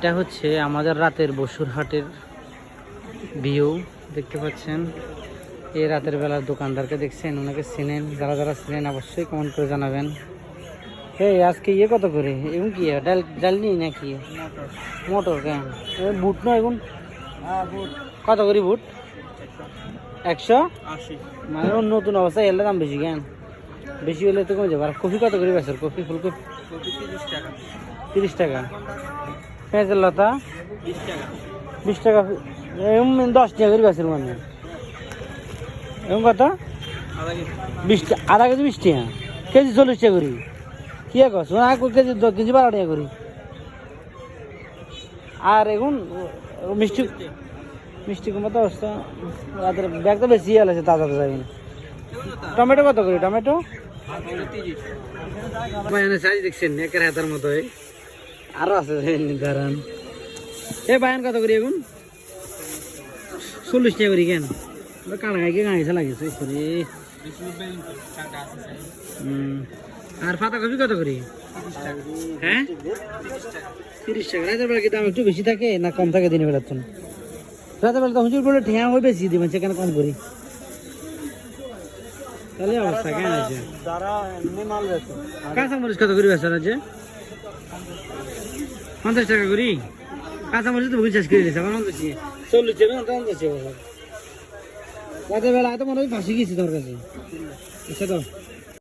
এটা হচ্ছে আমাদের রাতের বসুরহাটের ভিউ দেখতে পাচ্ছেন। এই রাতের বেলার দোকানদারকে দেখছেন, ওনাকে চিনেন? যারা যারা চিনেন অবশ্যই কমেন্ট করে জানাবেন। এই আজকে ইয়ে কত করে এবং কি ডাল ডাল নেই নাকি মোটর কেন বুট নয় এখন কত করি বুট 180 মানে নতুন অবস্থা এলে দাম বেশি কেন? বেশি হলে তো কমে যাবে। আর কফি কত করি বেচার? কফি ফুলকপি 30 টাকা। পেঁয়াজের লতা 20 টাকা। এরকম 10 টাকা করে বেচার মানে এরকম কত 20 টাকা। আধা কেজি 20 টাকা, কেজি 40 টাকা করি। কি করছো না কেজি 10 কেজি 12 টাকা করি। আর এখন মিষ্টি মিষ্টি কমাতে অবস্থা রাতের ব্যাগটা বেশি আছে তাজা তাজা। এখন টমেটো কত করি? টমেটো সাইজ দেখছেন একের হাতের মতো। আরো আছে দাঁড়ান। এ বায়ান কত করি এখন? 40 টাকা করি কেন? কাড়া গাইকে গাইছে লাগেছে। আর পাতা কপি কত করি? হ্যাঁ 30 টাকা। রাতের বেলা কি দাম একটু বেশি থাকে না কম থাকে দিনের বেলার জন্য? রাতের বেলা তো হুজুর বলে ঠেয়া হয়ে বেশি দিবেন, সেখানে কম করি। তাহলে অবস্থা কেন আছে? কাঁচামরিচ কত করি বেচার আছে? 50 টাকা করি। কাঁচামরিচ তো বুঝে শেষ করে দিয়েছে আমার 40 টাকা 50 টাকা। রাতের বেলা তো মনে হয় ফাঁসি গেছি তোর কাছে। আচ্ছা তো